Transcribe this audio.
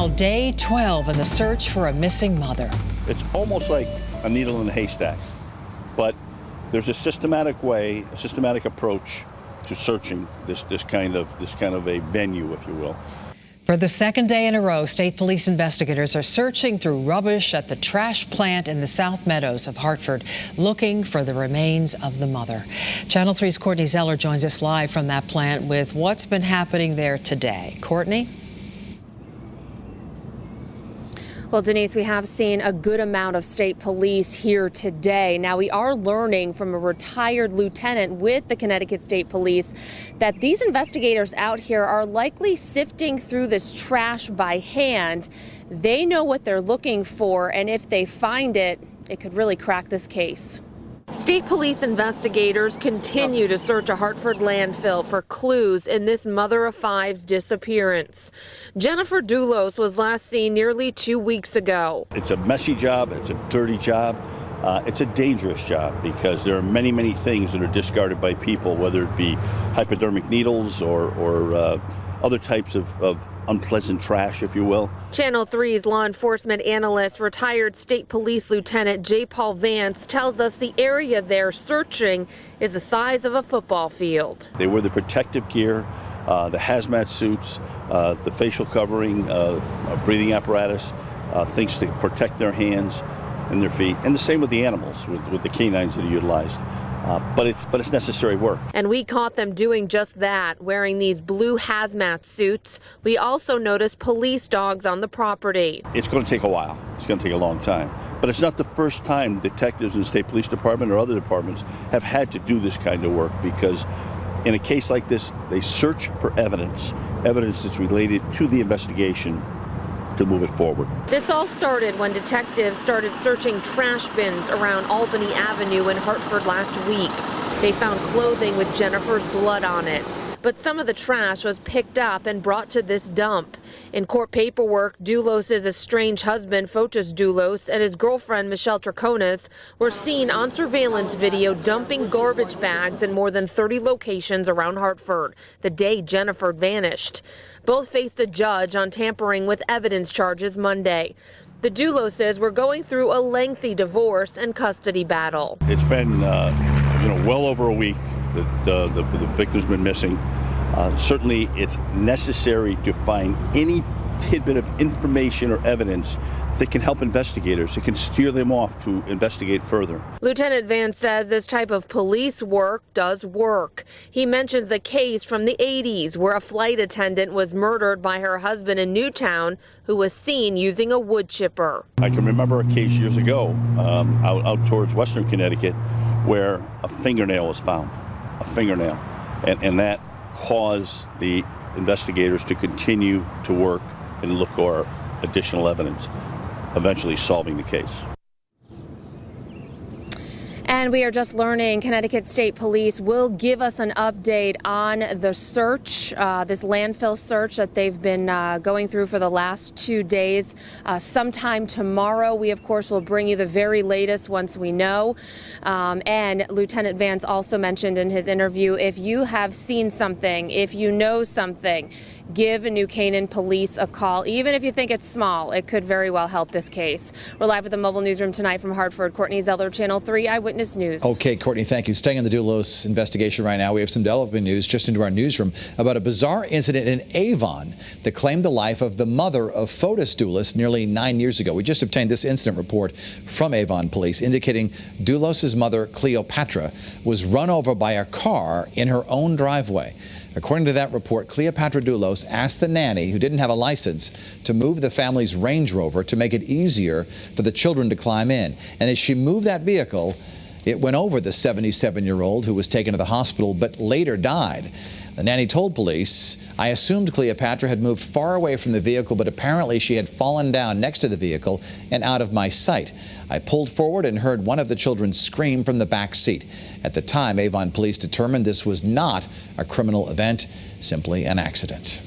Well, day 12 in the search for a missing mother. It's almost like a needle in a haystack, but there's a systematic way, a systematic approach to searching this kind of a venue, if you will. For the second day in a row, state police investigators are searching through rubbish at the trash plant in the South Meadows of Hartford, looking for the remains of the mother. Channel 3's Courtney Zeller joins us live from that plant with what's been happening there today. Courtney? Well, Denise, we have seen a good amount of state police here today. Now, we are learning from a retired lieutenant with the Connecticut State Police that these investigators out here are likely sifting through this trash by hand. They know what they're looking for, and if they find it, it could really crack this case. State police investigators continue to search a Hartford landfill for clues in this mother of five's disappearance. Jennifer Doulos was last seen nearly 2 weeks ago. It's a messy job, it's a dirty job, it's a dangerous job because there are many, many things that are discarded by people, whether it be hypodermic needles or other types of unpleasant trash, if you will. Channel 3's law enforcement analyst, retired state police lieutenant J. Paul Vance, tells us the area they're searching is the size of a football field. They wear the protective gear, the hazmat suits, the facial covering, breathing apparatus, things to protect their hands and their feet, and the same with the animals, with the canines that are utilized. But it's necessary work. And we caught them doing just that, wearing these blue hazmat suits. We also noticed police dogs on the property. It's going to take a while. It's going to take a long time. But it's not the first time detectives in the state police department or other departments have had to do this kind of work, because in a case like this, they search for evidence that's related to the investigation, to move it forward. This all started when detectives started searching trash bins around Albany Avenue in Hartford last week. They found clothing with Jennifer's blood on it. But some of the trash was picked up and brought to this dump. In court paperwork, Doulos' estranged husband, Fotis Doulos, and his girlfriend, Michelle Traconis, were seen on surveillance video dumping garbage bags in more than 30 locations around Hartford the day Jennifer vanished. Both faced a judge on tampering with evidence charges Monday. The Douloses were going through a lengthy divorce and custody battle. It's been well over a week that the victim's been missing. Certainly it's necessary to find any tidbit of information or evidence that can help investigators. It can steer them off to investigate further. Lieutenant Vance says this type of police work does work. He mentions a case from the 80s where a flight attendant was murdered by her husband in Newtown, who was seen using a wood chipper. I can remember a case years ago out towards Western Connecticut where a fingernail was found, and that caused the investigators to continue to work and look for additional evidence, eventually solving the case. And we are just learning Connecticut State Police will give us an update on the search, this landfill search that they've been going through for the last 2 days. Sometime tomorrow, we of course will bring you the very latest once we know. And Lieutenant Vance also mentioned in his interview, if you have seen something, if you know something, give New Canaan Police a call. Even if you think it's small, it could very well help this case. We're live at the mobile newsroom tonight from Hartford. Courtney Zeller, Channel 3 Eyewitness News. Okay, Courtney, thank you. Staying on the Doulos investigation right now, we have some developing news just into our newsroom about a bizarre incident in Avon that claimed the life of the mother of Fotis Doulos nearly 9 years ago. We just obtained this incident report from Avon Police indicating Doulos' mother, Cleopatra, was run over by a car in her own driveway. According to that report, Cleopatra Doulos asked the nanny, who didn't have a license, to move the family's Range Rover to make it easier for the children to climb in. And as she moved that vehicle, it went over the 77-year-old who was taken to the hospital but later died. The nanny told police, "I assumed Cleopatra had moved far away from the vehicle, but apparently she had fallen down next to the vehicle and out of my sight. I pulled forward and heard one of the children scream from the back seat." At the time, Avon police determined this was not a criminal event, simply an accident.